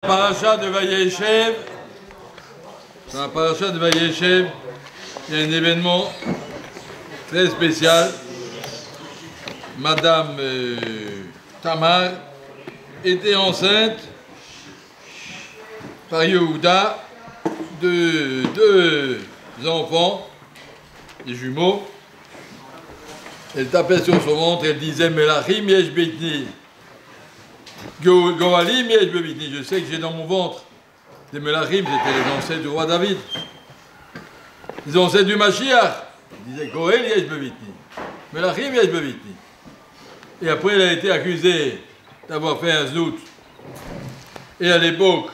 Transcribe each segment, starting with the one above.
Paracha de Vayeshev, dans la paracha de Vayeshev, il y a un événement très spécial. Madame Tamar était enceinte par Yehuda de deux enfants, des jumeaux. Elle tapait sur son ventre, elle disait Melachim yesh beitni. Goalim yesh beitni. Je sais que j'ai dans mon ventre des Melachim, c'était les ancêtres du roi David. Les ancêtres du Mashiach. Ils disaient Goel yesh beitni. Melachim yesh beitni. Et après, elle a été accusée d'avoir fait un znout. Et à l'époque,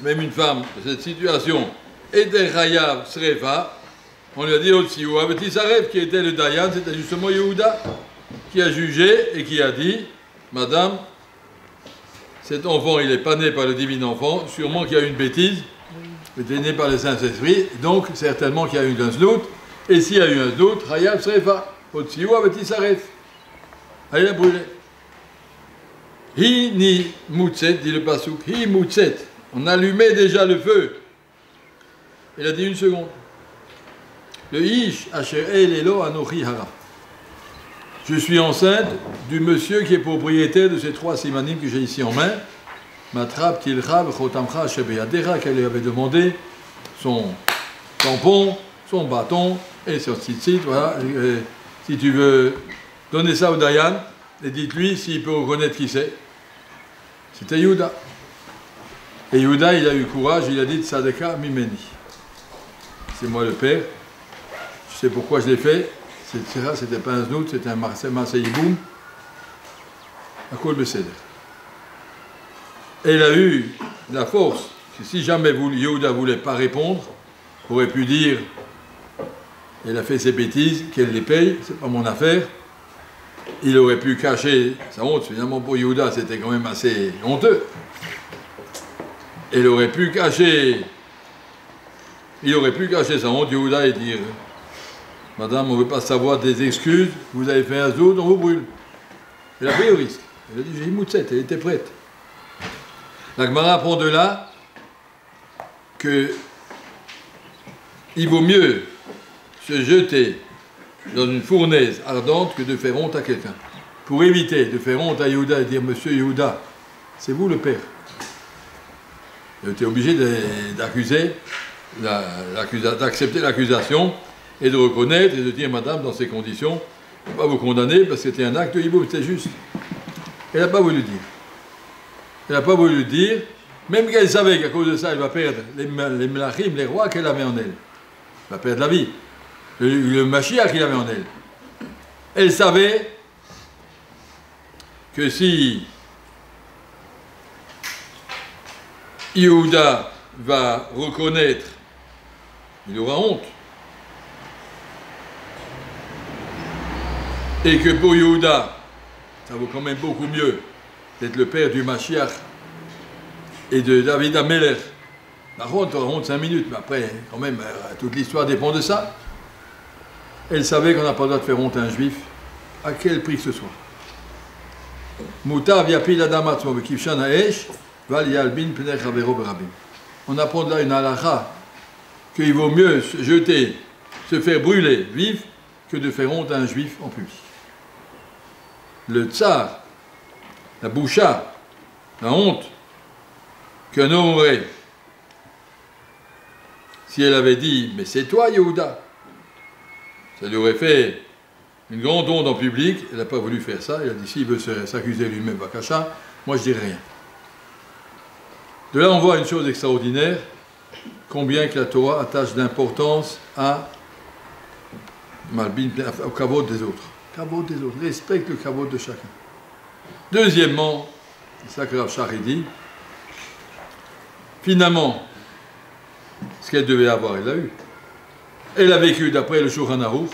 même une femme de cette situation était Chayav Srefa. On lui a dit aussi, ou Abetisaref, qui était le Dayan, c'était justement Yehuda, qui a jugé et qui a dit, Madame, cet enfant, il n'est pas né par le divin enfant, sûrement qu'il y a eu une bêtise, il était né par le Saint-Esprit, donc certainement qu'il y a eu un znout, et s'il y a eu un znout, Chayav Srefa, aussi ou Abetisaref. Elle a brûlé. Hi ni moutset, dit le pasouk, hi moutset, on allumait déjà le feu. Il a dit une seconde. Le Ish Asher Elelo Anochi Hara. Je suis enceinte du monsieur qui est propriétaire de ces trois simanim que j'ai ici en main. Matrab Tilchab Chotamcha Shebeyadera, qu'elle lui avait demandé son tampon, son bâton et son tzitzit. Voilà. Si tu veux donner ça au Dayan, et dites-lui s'il peut reconnaître qui c'est. C'était Yehuda. Et Yehuda, il a eu courage, il a dit Tzadeka Mimeni. C'est moi le père. Je sais pourquoi je l'ai fait. C'était pas un znout, c'était un Marseille Boum. À Kol Beseder. Et il a eu la force que si jamais Yehuda ne voulait pas répondre, aurait pu dire elle a fait ses bêtises, qu'elle les paye, c'est pas mon affaire. Il aurait pu cacher sa honte. Finalement, pour Yehuda, c'était quand même assez honteux. Il aurait pu cacher sa honte, Yehuda, et dire Madame, on ne veut pas savoir des excuses, vous avez fait un zout, on vous brûle. Elle a pris le risque. Elle a dit, j'ai dit Moutset, elle était prête. La Gemara apprend de là que il vaut mieux se jeter dans une fournaise ardente que de faire honte à quelqu'un. Pour éviter de faire honte à Yehuda et dire, Monsieur Yehuda, c'est vous le père. Il était obligé d'accepter l'accusation et de reconnaître et de dire, Madame, dans ces conditions, je ne vais pas vous condamner parce que c'était un acte de hiboum, c'était juste. Elle n'a pas voulu le dire. Elle n'a pas voulu le dire, même qu'elle savait qu'à cause de ça, elle va perdre les melachim, les rois qu'elle avait en elle. Elle va perdre la vie. Le Mashiach qu'il avait en elle. Elle savait que si Yehuda va reconnaître, il aura honte. Et que pour Yehuda, ça vaut quand même beaucoup mieux d'être le père du Mashiach et de David Ameler. La honte 5 minutes, mais après, quand même, toute l'histoire dépend de ça. Elle savait qu'on n'a pas le droit de faire honte à un juif, à quel prix que ce soit. Mutav yapil adam atzmo v'kivshan ha'esh val yalbin pnei chavero berabim. On apprend de là une halakha qu'il vaut mieux se jeter, se faire brûler vif, que de faire honte à un juif en public. Le tsar, la boucha, la honte qu'un homme aurait, si elle avait dit, mais c'est toi Yehuda, ça lui aurait fait une grande honte en public. Elle n'a pas voulu faire ça. Elle a dit, s'il veut s'accuser lui-même, Bakacha, moi je dirai rien. De là, on voit une chose extraordinaire, combien que la Torah attache d'importance au kavod des autres. Kavod des autres. Respecte le kavod de chacun. Deuxièmement, c'est ça que Rav Shach dit, finalement, ce qu'elle devait avoir, elle l'a eu. Elle a vécu d'après le Shulchan Aruch.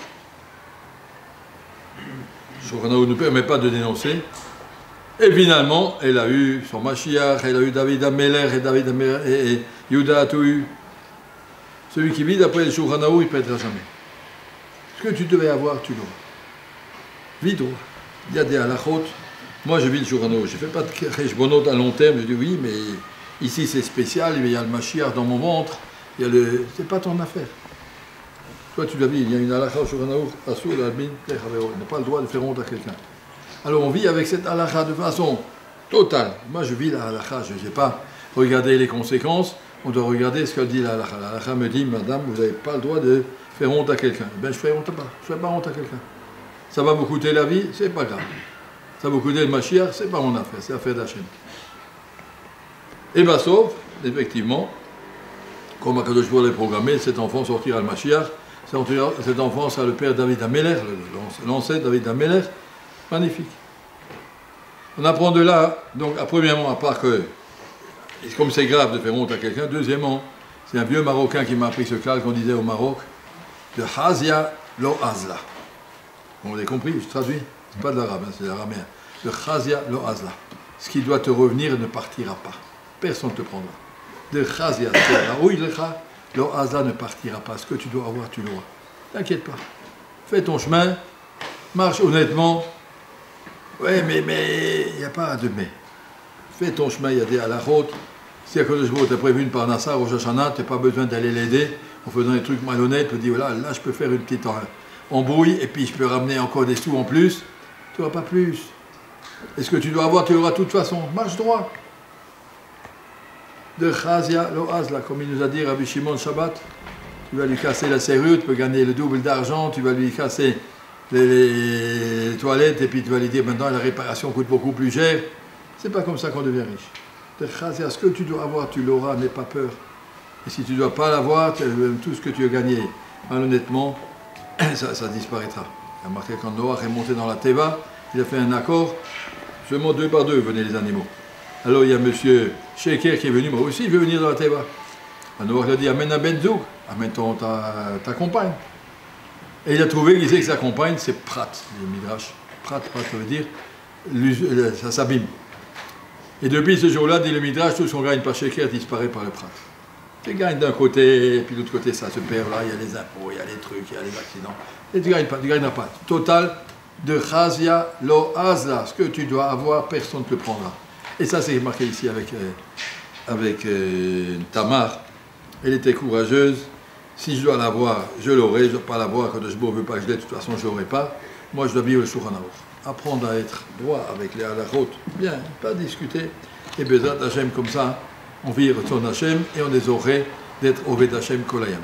Le Shulchan Aruch ne permet pas de dénoncer. Et finalement, elle a eu son Mashiach, elle a eu David Ameler, et Yehuda a tout eu. Celui qui vit d'après le Shulchan Aruch, il ne perdra jamais. Ce que tu devais avoir, tu l'auras. Vis droit. Il y a des halachot Moi, je vis le Shulchan Aruch. Je ne fais pas de cheshbonot à long terme. Je dis oui, mais ici c'est spécial. Il y a le Mashiach dans mon ventre. C'est pas ton affaire. Toi, tu l'as vu, il y a une halakha au Shulchan Aruch, asur l'admin techavero. Il n'a pas le droit de faire honte à quelqu'un. Alors, on vit avec cette halakha de façon totale. Moi, je vis la halakha. Je ne sais pas regarder les conséquences. On doit regarder ce que dit la halakha. La halakha me dit, madame, vous n'avez pas le droit de faire honte à quelqu'un. Ben, je ne ferai pas honte à quelqu'un. Ça va vous coûter la vie, c'est pas grave. Ça va vous coûter le Mashiach, c'est pas mon affaire, c'est l'affaire d'Hachem. Et bien, sauf, effectivement, comme Akadosh Baruch Hu l'a programmé, cet enfant sortira le Mashiach. Cet enfant sera le père David Améler, l'ancêtre David Améler. Magnifique. On apprend de là, donc, premièrement, à part que, comme c'est grave de faire honte à quelqu'un, deuxièmement, c'est un vieux Marocain qui m'a appris ce clal qu'on disait au Maroc, de Hazia lo Azla. Vous avez compris, je traduis, c'est pas de l'arabe, hein, c'est l'araméen. Le Chazia lo Azla. Ce qui doit te revenir ne partira pas. Personne ne te prendra. De Chazia, lo Azla ne partira pas. Ce que tu dois avoir, tu l'auras. T'inquiète pas. Fais ton chemin, marche honnêtement. Ouais, mais il n'y a pas de mais. Fais ton chemin, il y a des halachot. Si Akadosh Baruch Hu t'a prévu une parnassa, Rosh Hashanah, tu n'as pas besoin d'aller l'aider en faisant des trucs malhonnêtes. Tu te dis, voilà, là je peux faire une petite embrouille et puis je peux ramener encore des sous en plus. Tu n'auras pas plus. Et ce que tu dois avoir, tu l'auras de toute façon. Marche droit. De Chazia lo Azla, comme il nous a dit Rabbi Shimon Shabbat. Tu vas lui casser la serrure, tu peux gagner le double d'argent, tu vas lui casser les toilettes et puis tu vas lui dire maintenant la réparation coûte beaucoup plus cher. C'est pas comme ça qu'on devient riche. De Chazia, ce que tu dois avoir, tu l'auras, n'aie pas peur. Et si tu ne dois pas l'avoir, tout ce que tu as gagné malhonnêtement, ça disparaîtra. Il a marqué quand Noach est monté dans la Teva, il a fait un accord, seulement 2 par 2 venaient les animaux. Alors il y a monsieur Sheker qui est venu, moi aussi je veux venir dans la Teva. Alors Noach lui a dit, amène un benzouk, amène ta compagne. Et il a trouvé qu'il disait que sa compagne c'est Prat, le Midrash. Prat, ça veut dire, ça s'abîme. Et depuis ce jour-là, dit le Midrash, tout ce qu'on gagne par Sheker disparaît par le Prat. Tu gagnes d'un côté, et puis de l'autre côté ça se perd, là il y a les impôts, il y a les trucs, il y a les accidents. Et tu ne gagneras pas. Total, de Chazia lo Azla, ce que tu dois avoir, personne ne te le prendra. Et ça c'est marqué ici avec Tamar. Elle était courageuse. Si je dois l'avoir, je l'aurai. Je ne dois pas l'avoir, quand je ne veux pas que je l'ai, de toute façon je ne l'aurai pas. Moi je dois vivre le Shulchan Aruch. Apprendre à être droit avec les halachot, bien, pas discuter. Et Bezrat Hashem comme ça, on vit son Hashem et on est oré d'être Oved Hashem Kolayam.